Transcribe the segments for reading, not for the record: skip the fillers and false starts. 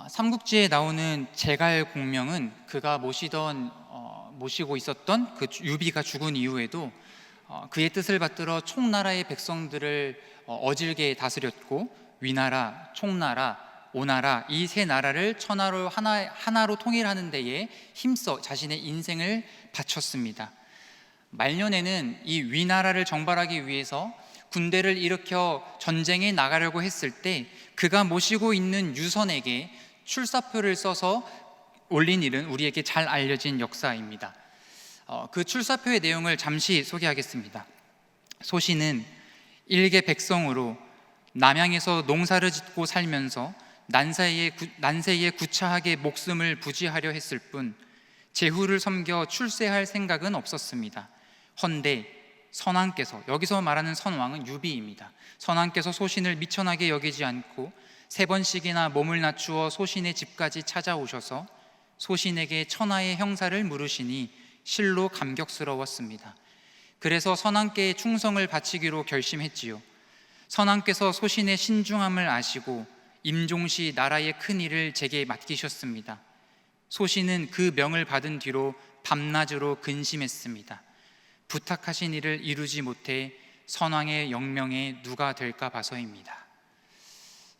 삼국지에 나오는 제갈공명은 그가 모시고 있었던 그 유비가 죽은 이후에도 그의 뜻을 받들어 총나라의 백성들을 어질게 다스렸고, 위나라, 총나라, 오나라 이 세 나라를 천하로 하나로 통일하는 데에 힘써 자신의 인생을 바쳤습니다. 말년에는 이 위나라를 정벌하기 위해서 군대를 일으켜 전쟁에 나가려고 했을 때 그가 모시고 있는 유선에게 출사표를 써서 올린 일은 우리에게 잘 알려진 역사입니다. 그 출사표의 내용을 잠시 소개하겠습니다. 소신은 일개 백성으로 남양에서 농사를 짓고 살면서 난세에 구차하게 목숨을 부지하려 했을 뿐 제후를 섬겨 출세할 생각은 없었습니다. 헌데 선왕께서, 여기서 말하는 선왕은 유비입니다. 선왕께서 소신을 미천하게 여기지 않고 3번씩이나 몸을 낮추어 소신의 집까지 찾아오셔서 소신에게 천하의 형사를 물으시니 실로 감격스러웠습니다. 그래서 선왕께 충성을 바치기로 결심했지요. 선왕께서 소신의 신중함을 아시고 임종시 나라의 큰 일을 제게 맡기셨습니다. 소신은 그 명을 받은 뒤로 밤낮으로 근심했습니다. 부탁하신 일을 이루지 못해 선왕의 영명에 누가 될까 봐서입니다.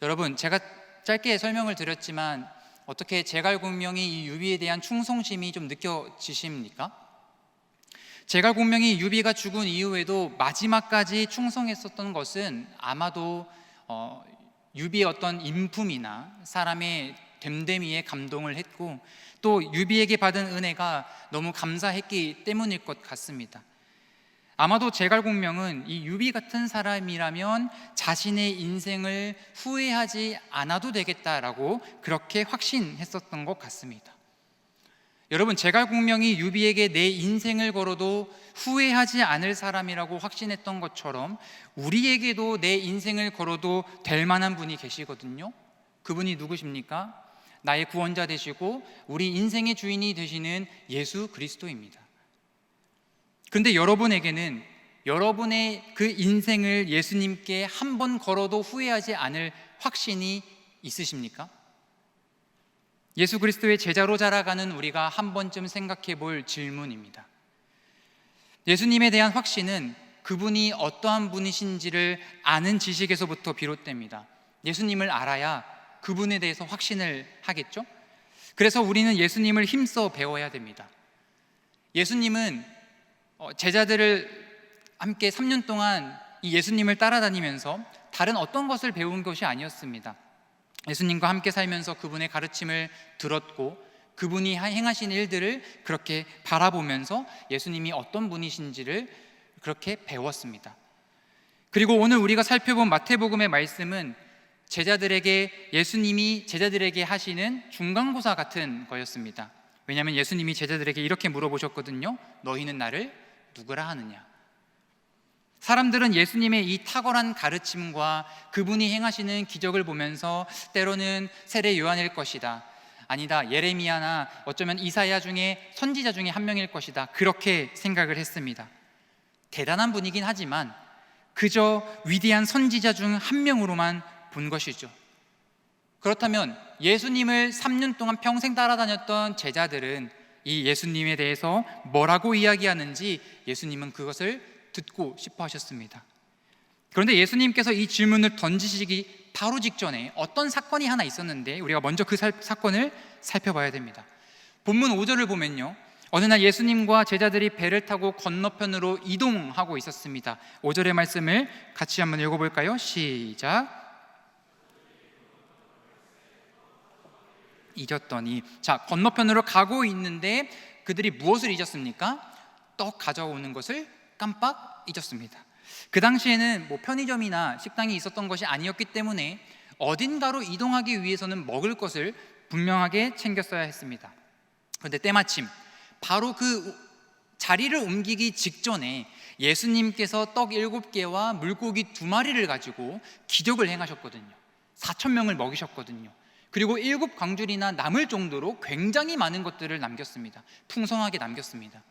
여러분, 제가 짧게 설명을 드렸지만 어떻게 제갈공명이 이 유비에 대한 충성심이 좀 느껴지십니까? 제갈공명이 유비가 죽은 이후에도 마지막까지 충성했었던 것은 아마도 유비의 어떤 인품이나 사람의 됨됨이에 감동을 했고, 또 유비에게 받은 은혜가 너무 감사했기 때문일 것 같습니다. 아마도 제갈공명은 이 유비 같은 사람이라면 자신의 인생을 후회하지 않아도 되겠다라고 그렇게 확신했었던 것 같습니다. 여러분, 제갈공명이 유비에게 내 인생을 걸어도 후회하지 않을 사람이라고 확신했던 것처럼 우리에게도 내 인생을 걸어도 될 만한 분이 계시거든요. 그분이 누구십니까? 나의 구원자 되시고 우리 인생의 주인이 되시는 예수 그리스도입니다. 그런데 여러분에게는 여러분의 그 인생을 예수님께 한 번 걸어도 후회하지 않을 확신이 있으십니까? 예수 그리스도의 제자로 자라가는 우리가 한 번쯤 생각해 볼 질문입니다. 예수님에 대한 확신은 그분이 어떠한 분이신지를 아는 지식에서부터 비롯됩니다. 예수님을 알아야 그분에 대해서 확신을 하겠죠? 그래서 우리는 예수님을 힘써 배워야 됩니다. 예수님은 제자들을 함께 3년 동안 이 예수님을 따라다니면서 다른 어떤 것을 배운 것이 아니었습니다. 예수님과 함께 살면서 그분의 가르침을 들었고 그분이 행하신 일들을 그렇게 바라보면서 예수님이 어떤 분이신지를 그렇게 배웠습니다. 그리고 오늘 우리가 살펴본 마태복음의 말씀은 예수님이 제자들에게 하시는 중간고사 같은 거였습니다. 왜냐하면 예수님이 제자들에게 이렇게 물어보셨거든요. 너희는 나를 누구라 하느냐? 사람들은 예수님의 이 탁월한 가르침과 그분이 행하시는 기적을 보면서 때로는 세례 요한일 것이다, 아니다, 예레미야나 어쩌면 이사야 중에 선지자 중에 한 명일 것이다, 그렇게 생각을 했습니다. 대단한 분이긴 하지만 그저 위대한 선지자 중 한 명으로만 본 것이죠. 그렇다면 예수님을 3년 동안 평생 따라다녔던 제자들은 이 예수님에 대해서 뭐라고 이야기하는지 예수님은 그것을 듣고 싶어 하셨습니다. 그런데 예수님께서 이 질문을 던지시기 바로 직전에 어떤 사건이 하나 있었는데 우리가 먼저 그 사건을 살펴봐야 됩니다. 본문 5절을 보면요, 어느 날 예수님과 제자들이 배를 타고 건너편으로 이동하고 있었습니다. 5절의 말씀을 같이 한번 읽어볼까요? 시작. 잊었더니. 자, 건너편으로 가고 있는데 그들이 무엇을 잊었습니까? 떡 가져오는 것을 깜빡 잊었습니다. 그 당시에는 편의점이나 식당이 있었던 것이 아니었기 때문에 어딘가로 이동하기 위해서는 먹을 것을 분명하게 챙겼어야 했습니다. 그런데 때마침 바로 그 자리를 옮기기 직전에 예수님께서 떡 7개와 물고기 2마리를 가지고 기적을 행하셨거든요. 4,000명을 먹이셨거든요. 그리고 7광줄이나 남을 정도로 굉장히 많은 것들을 남겼습니다. 풍성하게 남겼습니다.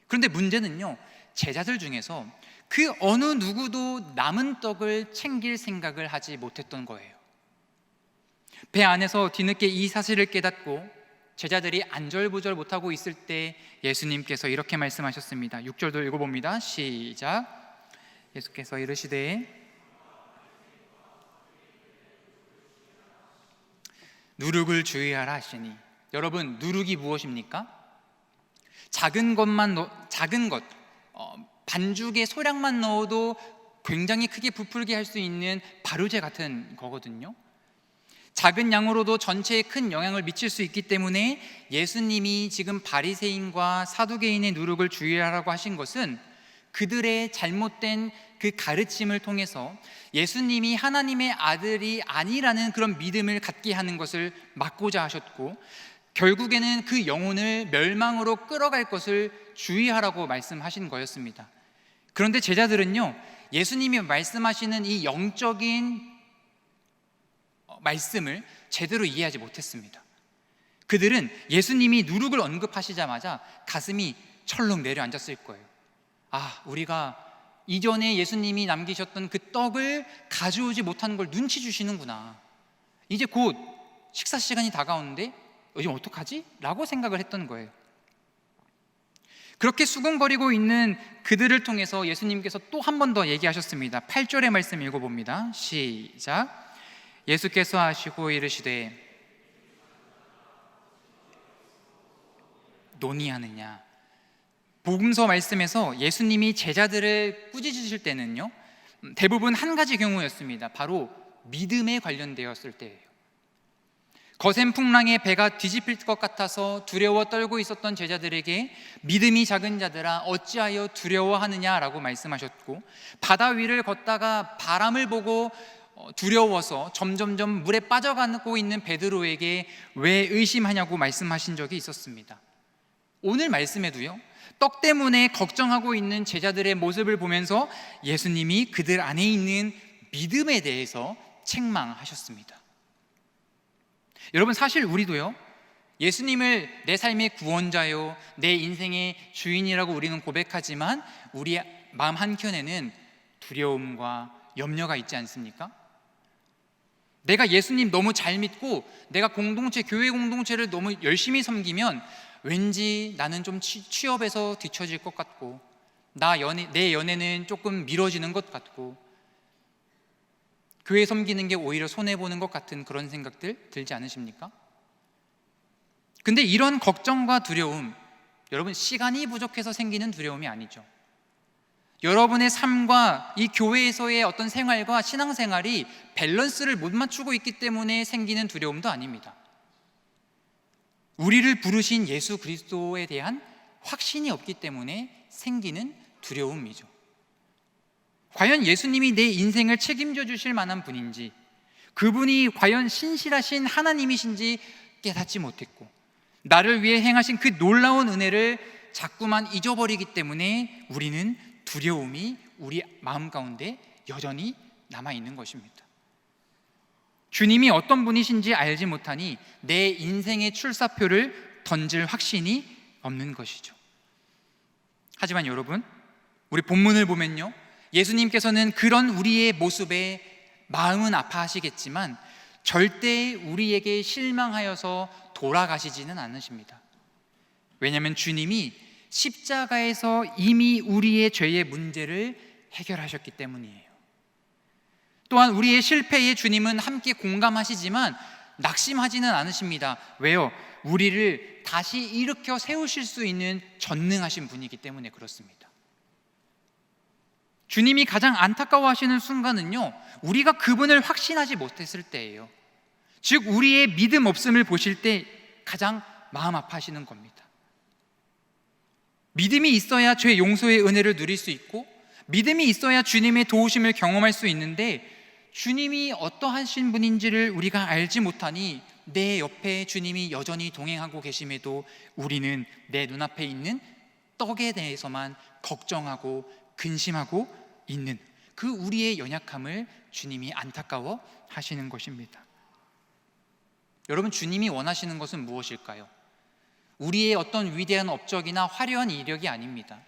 그런데 문제는요, 제자들 중에서 그 어느 누구도 남은 떡을 챙길 생각을 하지 못했던 거예요. 배 안에서 뒤늦게 이 사실을 깨닫고 제자들이 안절부절 못하고 있을 때 예수님께서 이렇게 말씀하셨습니다. 6절도 읽어봅니다. 시작. 예수께서 이르시되 누룩을 주의하라 하시니. 여러분, 누룩이 무엇입니까? 작은 것, 반죽의 소량만 넣어도 굉장히 크게 부풀게 할 수 있는 발효제 같은 거거든요. 작은 양으로도 전체에 큰 영향을 미칠 수 있기 때문에 예수님이 지금 바리새인과 사두개인의 누룩을 주의하라고 하신 것은 그들의 잘못된 그 가르침을 통해서 예수님이 하나님의 아들이 아니라는 그런 믿음을 갖게 하는 것을 막고자 하셨고, 결국에는 그 영혼을 멸망으로 끌어갈 것을 주의하라고 말씀하신 거였습니다. 그런데 제자들은요, 예수님이 말씀하시는 이 영적인 말씀을 제대로 이해하지 못했습니다. 그들은 예수님이 누룩을 언급하시자마자 가슴이 철렁 내려앉았을 거예요. 아, 우리가 이전에 예수님이 남기셨던 그 떡을 가져오지 못한 걸 눈치 주시는구나. 이제 곧 식사 시간이 다가오는데 요즘 어떡하지? 라고 생각을 했던 거예요. 그렇게 수군거리고 있는 그들을 통해서 예수님께서 또 한 번 더 얘기하셨습니다. 8절의 말씀 읽어봅니다. 시작. 예수께서 하시고 이르시되 논의하느냐. 복음서 말씀에서 예수님이 제자들을 꾸짖으실 때는요, 대부분 한 가지 경우였습니다. 바로 믿음에 관련되었을 때예요. 거센 풍랑에 배가 뒤집힐 것 같아서 두려워 떨고 있었던 제자들에게 믿음이 작은 자들아 어찌하여 두려워하느냐라고 말씀하셨고, 바다 위를 걷다가 바람을 보고 두려워서 점점점 물에 빠져가고 있는 베드로에게 왜 의심하냐고 말씀하신 적이 있었습니다. 오늘 말씀에도요, 떡 때문에 걱정하고 있는 제자들의 모습을 보면서 예수님이 그들 안에 있는 믿음에 대해서 책망하셨습니다. 여러분, 사실 우리도요, 예수님을 내 삶의 구원자요, 내 인생의 주인이라고 우리는 고백하지만 우리 마음 한켠에는 두려움과 염려가 있지 않습니까? 내가 예수님 너무 잘 믿고 내가 교회 공동체를 너무 열심히 섬기면 왠지 나는 좀 취업에서 뒤처질 것 같고, 내 연애는 조금 미뤄지는 것 같고, 교회 섬기는 게 오히려 손해보는 것 같은 그런 생각들 들지 않으십니까? 근데 이런 걱정과 두려움, 여러분, 시간이 부족해서 생기는 두려움이 아니죠. 여러분의 삶과 이 교회에서의 어떤 생활과 신앙생활이 밸런스를 못 맞추고 있기 때문에 생기는 두려움도 아닙니다. 우리를 부르신 예수 그리스도에 대한 확신이 없기 때문에 생기는 두려움이죠. 과연 예수님이 내 인생을 책임져 주실 만한 분인지, 그분이 과연 신실하신 하나님이신지 깨닫지 못했고, 나를 위해 행하신 그 놀라운 은혜를 자꾸만 잊어버리기 때문에 우리는 두려움이 우리 마음 가운데 여전히 남아있는 것입니다. 주님이 어떤 분이신지 알지 못하니 내 인생의 출사표를 던질 확신이 없는 것이죠. 하지만 여러분, 우리 본문을 보면요, 예수님께서는 그런 우리의 모습에 마음은 아파하시겠지만 절대 우리에게 실망하여서 돌아가시지는 않으십니다. 왜냐하면 주님이 십자가에서 이미 우리의 죄의 문제를 해결하셨기 때문이에요. 또한 우리의 실패에 주님은 함께 공감하시지만 낙심하지는 않으십니다. 왜요? 우리를 다시 일으켜 세우실 수 있는 전능하신 분이기 때문에 그렇습니다. 주님이 가장 안타까워하시는 순간은요, 우리가 그분을 확신하지 못했을 때예요. 즉 우리의 믿음 없음을 보실 때 가장 마음 아파하시는 겁니다. 믿음이 있어야 죄 용서의 은혜를 누릴 수 있고, 믿음이 있어야 주님의 도우심을 경험할 수 있는데, 주님이 어떠하신 분인지를 우리가 알지 못하니 내 옆에 주님이 여전히 동행하고 계심에도 우리는 내 눈앞에 있는 떡에 대해서만 걱정하고 근심하고 있는 그 우리의 연약함을 주님이 안타까워 하시는 것입니다. 여러분, 주님이 원하시는 것은 무엇일까요? 우리의 어떤 위대한 업적이나 화려한 이력이 아닙니다.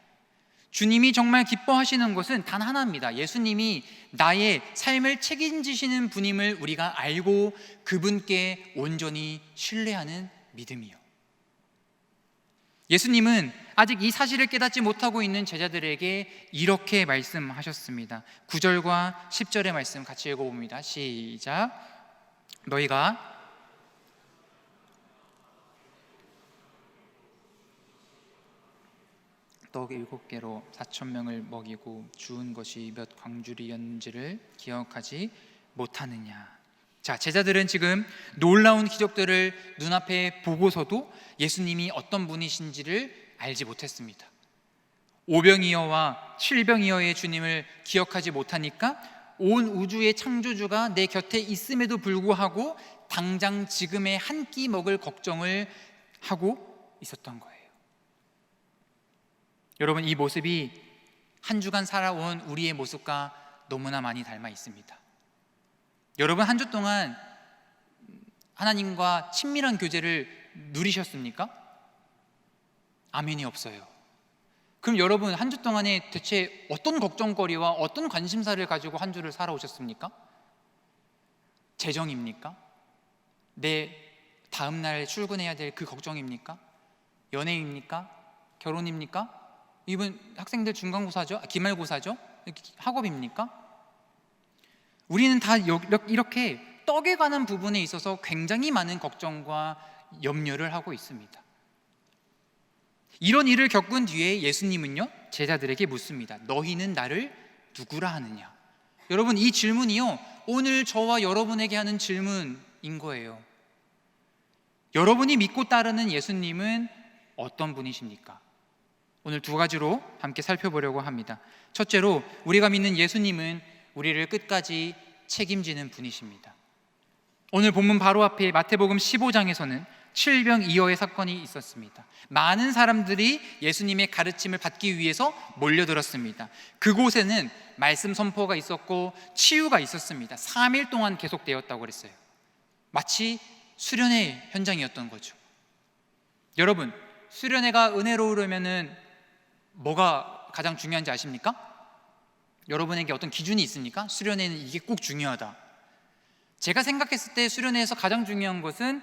주님이 정말 기뻐하시는 것은 단 하나입니다. 예수님이 나의 삶을 책임지시는 분임을 우리가 알고 그분께 온전히 신뢰하는 믿음이요. 예수님은 아직 이 사실을 깨닫지 못하고 있는 제자들에게 이렇게 말씀하셨습니다. 9절과 10절의 말씀 같이 읽어봅니다. 시작. 너희가 떡 7개로 4,000명을 먹이고 주운 것이 몇 광주리였는지를 기억하지 못하느냐. 자, 제자들은 지금 놀라운 기적들을 눈앞에 보고서도 예수님이 어떤 분이신지를 알지 못했습니다. 오병이어와 칠병이어의 주님을 기억하지 못하니까 온 우주의 창조주가 내 곁에 있음에도 불구하고 당장 지금의 한 끼 먹을 걱정을 하고 있었던 거예요. 여러분, 이 모습이 한 주간 살아온 우리의 모습과 너무나 많이 닮아 있습니다. 여러분, 한 주 동안 하나님과 친밀한 교제를 누리셨습니까? 아멘이 없어요. 그럼 여러분, 한 주 동안에 대체 어떤 걱정거리와 어떤 관심사를 가지고 한 주를 살아오셨습니까? 재정입니까? 내 다음 날 출근해야 될 그 걱정입니까? 연애입니까? 결혼입니까? 이번 학생들 중간고사죠? 기말고사죠? 학업입니까? 우리는 다 이렇게 떡에 관한 부분에 있어서 굉장히 많은 걱정과 염려를 하고 있습니다. 이런 일을 겪은 뒤에 예수님은요, 제자들에게 묻습니다. 너희는 나를 누구라 하느냐? 여러분, 이 질문이요, 오늘 저와 여러분에게 하는 질문인 거예요. 여러분이 믿고 따르는 예수님은 어떤 분이십니까? 오늘 두 가지로 함께 살펴보려고 합니다. 첫째로, 우리가 믿는 예수님은 우리를 끝까지 책임지는 분이십니다. 오늘 본문 바로 앞에 마태복음 15장에서는 칠병이어의 사건이 있었습니다. 많은 사람들이 예수님의 가르침을 받기 위해서 몰려들었습니다. 그곳에는 말씀 선포가 있었고 치유가 있었습니다. 3일 동안 계속되었다고 그랬어요. 마치 수련회 현장이었던 거죠. 여러분, 수련회가 은혜로우려면은 뭐가 가장 중요한지 아십니까? 여러분에게 어떤 기준이 있습니까? 수련회는 이게 꼭 중요하다. 제가 생각했을 때 수련회에서 가장 중요한 것은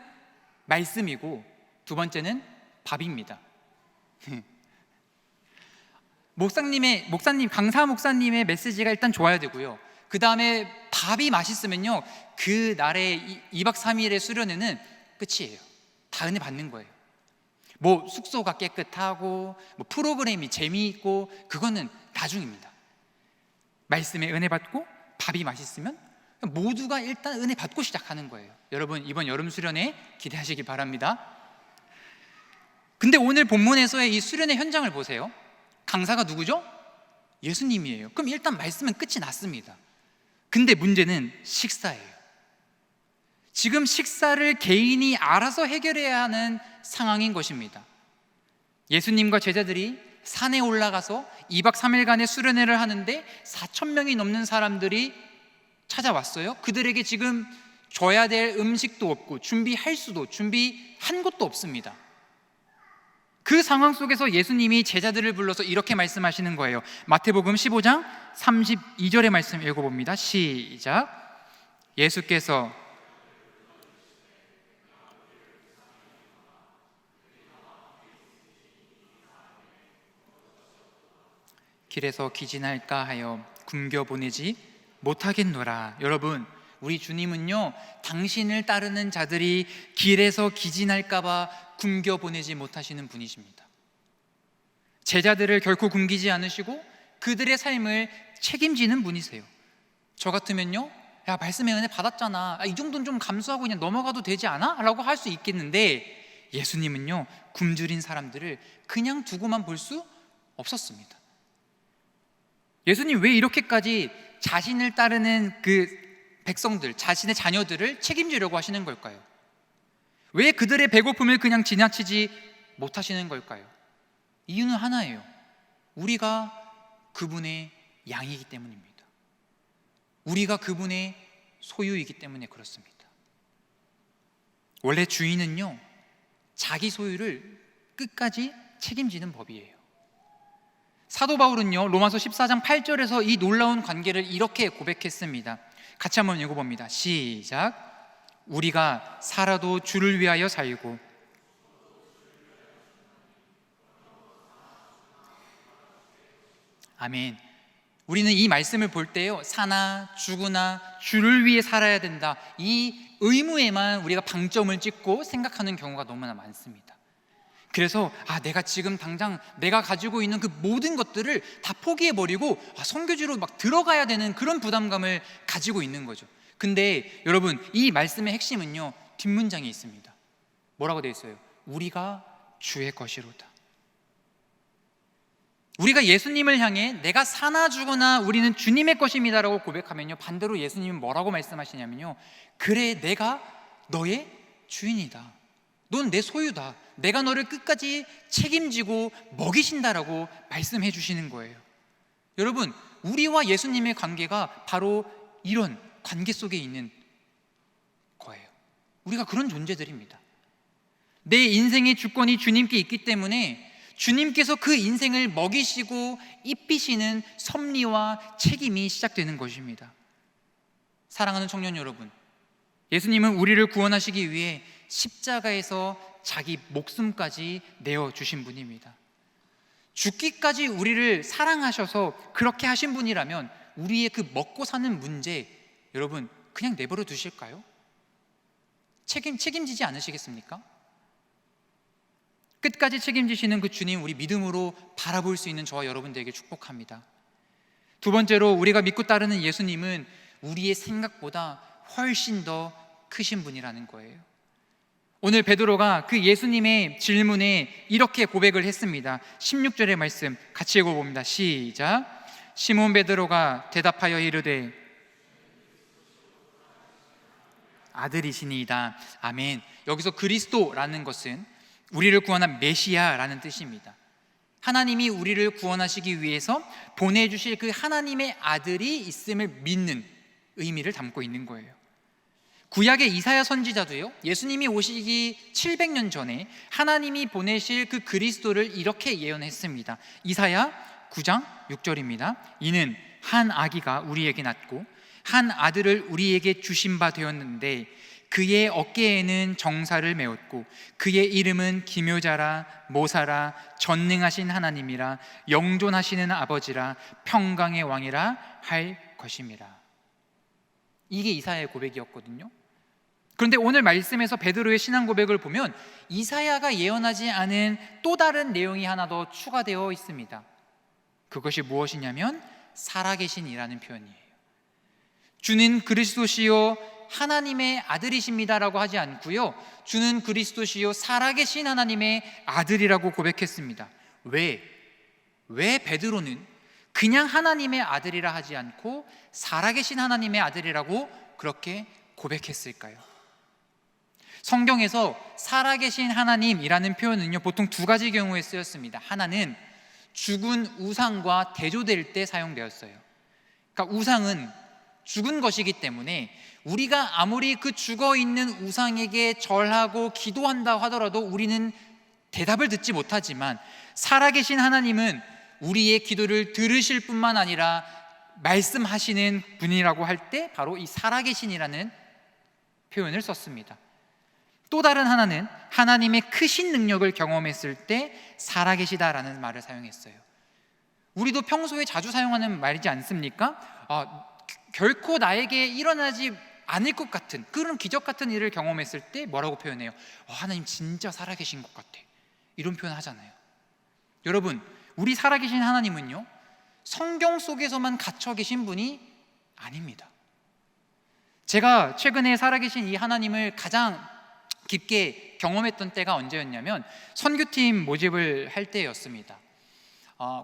말씀이고 두 번째는 밥입니다. 강사 목사님의 메시지가 일단 좋아야 되고요. 그 다음에 밥이 맛있으면요, 그 날의 2박 3일의 수련회는 끝이에요. 다 은혜 받는 거예요. 뭐 숙소가 깨끗하고 뭐 프로그램이 재미있고 그거는 나중입니다. 말씀에 은혜 받고 밥이 맛있으면 모두가 일단 은혜 받고 시작하는 거예요. 여러분, 이번 여름 수련회 기대하시기 바랍니다. 근데 오늘 본문에서의 이 수련회 현장을 보세요. 강사가 누구죠? 예수님이에요. 그럼 일단 말씀은 끝이 났습니다. 근데 문제는 식사예요. 지금 식사를 개인이 알아서 해결해야 하는 상황인 것입니다. 예수님과 제자들이 산에 올라가서 2박 3일간의 수련회를 하는데 4,000명이 넘는 사람들이 찾아왔어요. 그들에게 지금 줘야 될 음식도 없고 준비한 것도 없습니다. 그 상황 속에서 예수님이 제자들을 불러서 이렇게 말씀하시는 거예요. 마태복음 15장 32절의 말씀 읽어봅니다. 시작. 예수께서 길에서 기진할까 하여 굶겨 보내지 못하겠노라. 여러분, 우리 주님은요, 당신을 따르는 자들이 길에서 기진할까 봐 굶겨 보내지 못하시는 분이십니다. 제자들을 결코 굶기지 않으시고 그들의 삶을 책임지는 분이세요. 저 같으면요, 야, 말씀의 은혜 받았잖아, 이 정도는 좀 감수하고 그냥 넘어가도 되지 않아? 라고 할 수 있겠는데 예수님은요, 굶주린 사람들을 그냥 두고만 볼 수 없었습니다. 예수님 왜 이렇게까지 자신을 따르는 그 백성들, 자신의 자녀들을 책임지려고 하시는 걸까요? 왜 그들의 배고픔을 그냥 지나치지 못하시는 걸까요? 이유는 하나예요. 우리가 그분의 양이기 때문입니다. 우리가 그분의 소유이기 때문에 그렇습니다. 원래 주인은요, 자기 소유를 끝까지 책임지는 법이에요. 사도 바울은요, 로마서 14장 8절에서 이 놀라운 관계를 이렇게 고백했습니다. 같이 한번 읽어봅니다. 시작. 우리가 살아도 주를 위하여 살고 아멘. 우리는 이 말씀을 볼 때요, 사나 죽으나 주를 위해 살아야 된다, 이 의무에만 우리가 방점을 찍고 생각하는 경우가 너무나 많습니다. 그래서 내가 지금 당장 내가 가지고 있는 그 모든 것들을 다 포기해버리고 선교지로 막 들어가야 되는 그런 부담감을 가지고 있는 거죠. 근데 여러분, 이 말씀의 핵심은요, 뒷문장에 있습니다. 뭐라고 되어 있어요? 우리가 주의 것이로다. 우리가 예수님을 향해 내가 사나 죽으나 우리는 주님의 것입니다 라고 고백하면요, 반대로 예수님은 뭐라고 말씀하시냐면요, 그래, 내가 너의 주인이다, 넌 내 소유다, 내가 너를 끝까지 책임지고 먹이신다라고 말씀해 주시는 거예요. 여러분, 우리와 예수님의 관계가 바로 이런 관계 속에 있는 거예요. 우리가 그런 존재들입니다. 내 인생의 주권이 주님께 있기 때문에 주님께서 그 인생을 먹이시고 입히시는 섭리와 책임이 시작되는 것입니다. 사랑하는 청년 여러분, 예수님은 우리를 구원하시기 위해 십자가에서 자기 목숨까지 내어주신 분입니다. 죽기까지 우리를 사랑하셔서 그렇게 하신 분이라면 우리의 그 먹고 사는 문제, 여러분 그냥 내버려 두실까요? 책임지지 않으시겠습니까? 끝까지 책임지시는 그 주님, 우리 믿음으로 바라볼 수 있는 저와 여러분들에게 축복합니다. 두 번째로, 우리가 믿고 따르는 예수님은 우리의 생각보다 훨씬 더 크신 분이라는 거예요. 오늘 베드로가 그 예수님의 질문에 이렇게 고백을 했습니다. 16절의 말씀 같이 읽어봅니다. 시작. 시몬 베드로가 대답하여 이르되 아들이시니이다. 아멘. 여기서 그리스도라는 것은 우리를 구원한 메시아라는 뜻입니다. 하나님이 우리를 구원하시기 위해서 보내주실 그 하나님의 아들이 있음을 믿는 의미를 담고 있는 거예요. 구약의 이사야 선지자도요, 예수님이 오시기 700년 전에 하나님이 보내실 그 그리스도를 이렇게 예언했습니다. 이사야 9장 6절입니다. 이는 한 아기가 우리에게 낳고 한 아들을 우리에게 주신 바 되었는데 그의 어깨에는 정사를 메었고 그의 이름은 기묘자라 모사라 전능하신 하나님이라 영존하시는 아버지라 평강의 왕이라 할 것임이라. 이게 이사야의 고백이었거든요. 그런데 오늘 말씀에서 베드로의 신앙 고백을 보면 이사야가 예언하지 않은 또 다른 내용이 하나 더 추가되어 있습니다. 그것이 무엇이냐면 살아계신 이라는 표현이에요. 주는 그리스도시요 하나님의 아들이십니다라고 하지 않고요, 주는 그리스도시요 살아계신 하나님의 아들이라고 고백했습니다. 왜 베드로는 그냥 하나님의 아들이라 하지 않고 살아계신 하나님의 아들이라고 그렇게 고백했을까요? 성경에서 살아계신 하나님이라는 표현은요, 보통 두 가지 경우에 쓰였습니다. 하나는 죽은 우상과 대조될 때 사용되었어요. 그러니까 우상은 죽은 것이기 때문에 우리가 아무리 그 죽어있는 우상에게 절하고 기도한다 하더라도 우리는 대답을 듣지 못하지만, 살아계신 하나님은 우리의 기도를 들으실 뿐만 아니라 말씀하시는 분이라고 할 때 바로 이 살아계신이라는 표현을 썼습니다. 또 다른 하나는 하나님의 크신 능력을 경험했을 때 살아계시다라는 말을 사용했어요. 우리도 평소에 자주 사용하는 말이지 않습니까? 결코 나에게 일어나지 않을 것 같은 그런 기적 같은 일을 경험했을 때 뭐라고 표현해요? 하나님 진짜 살아계신 것 같아, 이런 표현 하잖아요. 여러분, 우리 살아계신 하나님은요, 성경 속에서만 갇혀 계신 분이 아닙니다. 제가 최근에 살아계신 이 하나님을 가장 깊게 경험했던 때가 언제였냐면 선교팀 모집을 할 때였습니다.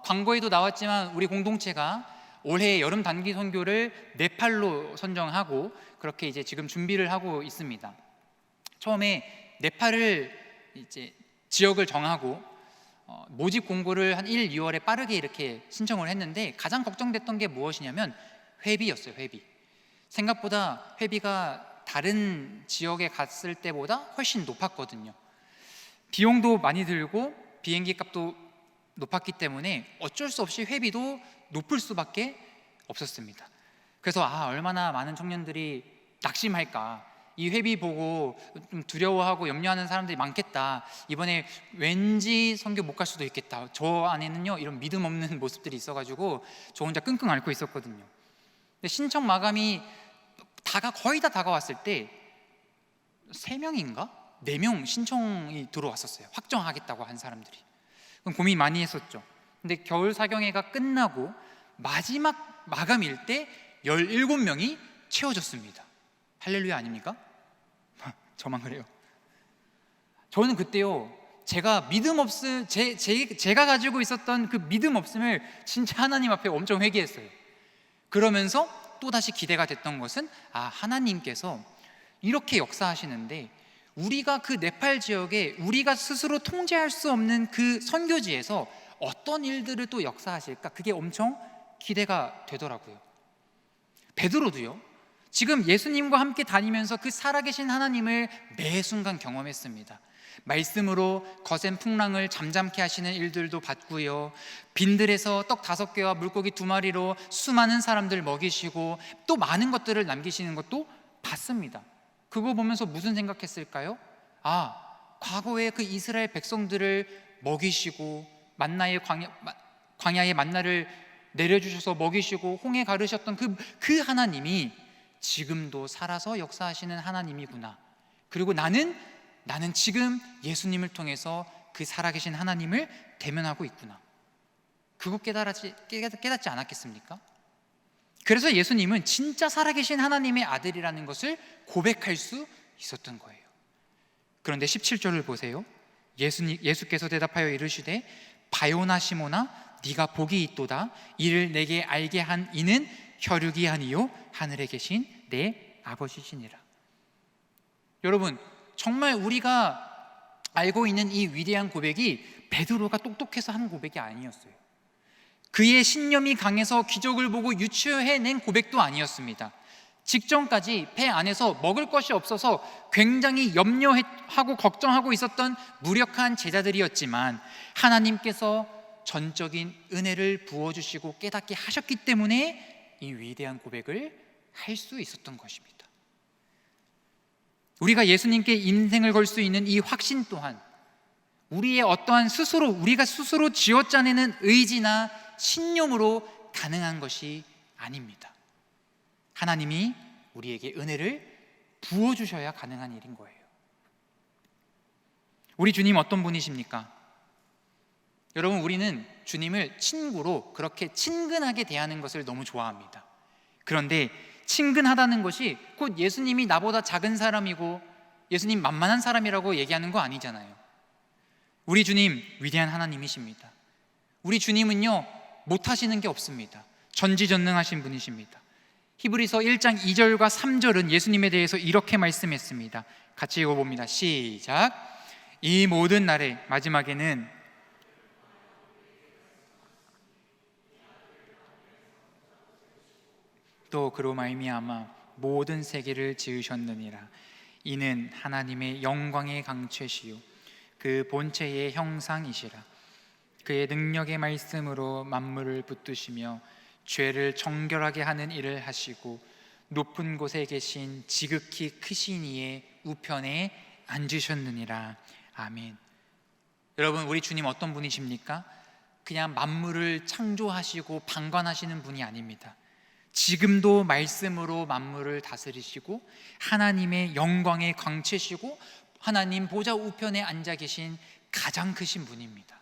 광고에도 나왔지만 우리 공동체가 올해 여름 단기 선교를 네팔로 선정하고 그렇게 이제 지금 준비를 하고 있습니다. 처음에 네팔을 이제 지역을 정하고 모집 공고를 한 1, 2월에 빠르게 이렇게 신청을 했는데 가장 걱정됐던 게 무엇이냐면 회비였어요. 회비. 생각보다 회비가 다른 지역에 갔을 때보다 훨씬 높았거든요. 비용도 많이 들고 비행기 값도 높았기 때문에 어쩔 수 없이 회비도 높을 수밖에 없었습니다. 그래서 얼마나 많은 청년들이 낙심할까, 이 회비 보고 좀 두려워하고 염려하는 사람들이 많겠다, 이번에 왠지 선교 못 갈 수도 있겠다, 저 안에는요 이런 믿음 없는 모습들이 있어가지고 저 혼자 끙끙 앓고 있었거든요. 근데 신청 마감이 거의 다 다가왔을 때 3명인가? 4명 신청이 들어왔었어요. 확정하겠다고 한 사람들이. 그럼 고민 많이 했었죠. 근데 겨울 사경회가 끝나고 마지막 마감일 때 17명이 채워졌습니다. 할렐루야 아닙니까? 저만 그래요. 저는 그때요, 제가 제가 가지고 있었던 그 믿음 없음을 진짜 하나님 앞에 엄청 회개했어요. 그러면서 또다시 기대가 됐던 것은 하나님께서 이렇게 역사하시는데 우리가 그 네팔 지역에 우리가 스스로 통제할 수 없는 그 선교지에서 어떤 일들을 또 역사하실까, 그게 엄청 기대가 되더라고요. 베드로도요, 지금 예수님과 함께 다니면서 그 살아계신 하나님을 매 순간 경험했습니다. 말씀으로 거센 풍랑을 잠잠케 하시는 일들도 봤고요, 빈들에서 떡 5개와 물고기 2마리로 수많은 사람들 먹이시고 또 많은 것들을 남기시는 것도 봤습니다. 그거 보면서 무슨 생각했을까요? 과거에 그 이스라엘 백성들을 먹이시고 광야의 만나를 내려주셔서 먹이시고 홍해 가르셨던 그 하나님이 지금도 살아서 역사하시는 하나님이구나. 그리고 나는 지금 예수님을 통해서 그 살아계신 하나님을 대면하고 있구나. 그거 깨닫지 않았겠습니까? 그래서 예수님은 진짜 살아계신 하나님의 아들이라는 것을 고백할 수 있었던 거예요. 그런데 17절을 보세요. 예수께서 대답하여 이르시되 바요나 시모나 네가 복이 있도다. 이를 내게 알게 한 이는 혈육이 아니요 하늘에 계신 내 아버지시니라. 여러분, 정말 우리가 알고 있는 이 위대한 고백이 베드로가 똑똑해서 한 고백이 아니었어요. 그의 신념이 강해서 기적을 보고 유추해낸 고백도 아니었습니다. 직전까지 배 안에서 먹을 것이 없어서 굉장히 염려하고 걱정하고 있었던 무력한 제자들이었지만 하나님께서 전적인 은혜를 부어주시고 깨닫게 하셨기 때문에 이 위대한 고백을 할 수 있었던 것입니다. 우리가 예수님께 인생을 걸 수 있는 이 확신 또한 우리의 어떠한 우리가 스스로 쥐어짜내는 의지나 신념으로 가능한 것이 아닙니다. 하나님이 우리에게 은혜를 부어주셔야 가능한 일인 거예요. 우리 주님 어떤 분이십니까? 여러분, 우리는 주님을 친구로 그렇게 친근하게 대하는 것을 너무 좋아합니다. 그런데 친근하다는 것이 곧 예수님이 나보다 작은 사람이고 예수님 만만한 사람이라고 얘기하는 거 아니잖아요. 우리 주님 위대한 하나님이십니다. 우리 주님은요, 못하시는 게 없습니다. 전지전능하신 분이십니다. 히브리서 1장 2절과 3절은 예수님에 대해서 이렇게 말씀했습니다. 같이 읽어봅니다. 시작. 이 모든 날의 마지막에는 또 그로 말미암아 모든 세계를 지으셨느니라. 이는 하나님의 영광의 강체시요 그 본체의 형상이시라. 그의 능력의 말씀으로 만물을 붙드시며 죄를 정결하게 하는 일을 하시고 높은 곳에 계신 지극히 크신 이의 우편에 앉으셨느니라. 아멘. 여러분, 우리 주님 어떤 분이십니까? 그냥 만물을 창조하시고 방관하시는 분이 아닙니다. 지금도 말씀으로 만물을 다스리시고 하나님의 영광의 광채시고 하나님 보좌 우편에 앉아 계신 가장 크신 분입니다.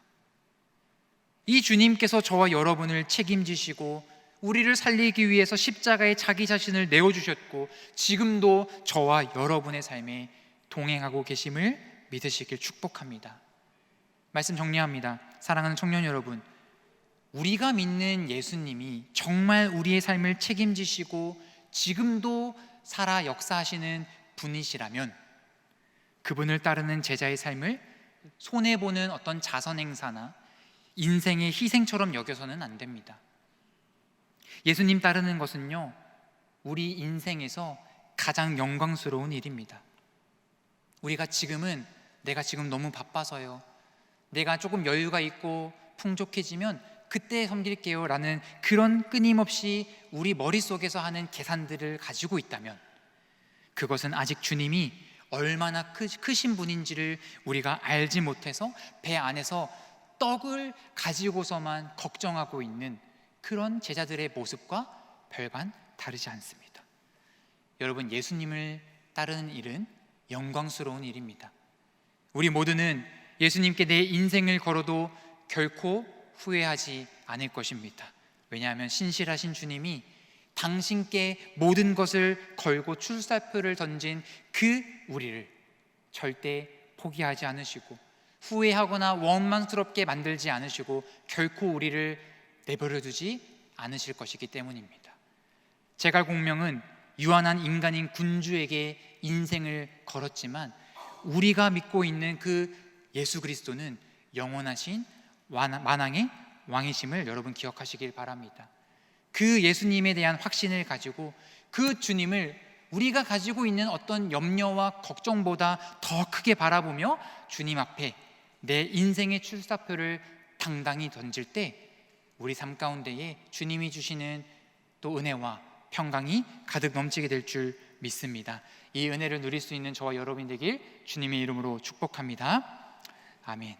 이 주님께서 저와 여러분을 책임지시고 우리를 살리기 위해서 십자가에 자기 자신을 내어주셨고 지금도 저와 여러분의 삶에 동행하고 계심을 믿으시길 축복합니다. 말씀 정리합니다. 사랑하는 청년 여러분, 우리가 믿는 예수님이 정말 우리의 삶을 책임지시고 지금도 살아 역사하시는 분이시라면 그분을 따르는 제자의 삶을 손해보는 어떤 자선행사나 인생의 희생처럼 여겨서는 안 됩니다. 예수님 따르는 것은요, 우리 인생에서 가장 영광스러운 일입니다. 우리가 지금은 내가 지금 너무 바빠서요, 내가 조금 여유가 있고 풍족해지면 그때 섬길게요 라는 그런 끊임없이 우리 머릿속에서 하는 계산들을 가지고 있다면, 그것은 아직 주님이 얼마나 크신 분인지를 우리가 알지 못해서 배 안에서 떡을 가지고서만 걱정하고 있는 그런 제자들의 모습과 별반 다르지 않습니다. 여러분, 예수님을 따르는 일은 영광스러운 일입니다. 우리 모두는 예수님께 내 인생을 걸어도 결코 후회하지 않을 것입니다. 왜냐하면 신실하신 주님이 당신께 모든 것을 걸고 출사표를 던진 그 우리를 절대 포기하지 않으시고 후회하거나 원망스럽게 만들지 않으시고 결코 우리를 내버려 두지 않으실 것이기 때문입니다. 제갈공명은 유한한 인간인 군주에게 인생을 걸었지만 우리가 믿고 있는 그 예수 그리스도는 영원하신 만왕의 왕이심을 여러분 기억하시길 바랍니다. 그 예수님에 대한 확신을 가지고 그 주님을 우리가 가지고 있는 어떤 염려와 걱정보다 더 크게 바라보며 주님 앞에 내 인생의 출사표를 당당히 던질 때 우리 삶 가운데에 주님이 주시는 또 은혜와 평강이 가득 넘치게 될 줄 믿습니다. 이 은혜를 누릴 수 있는 저와 여러분이 되길 주님의 이름으로 축복합니다. 아멘.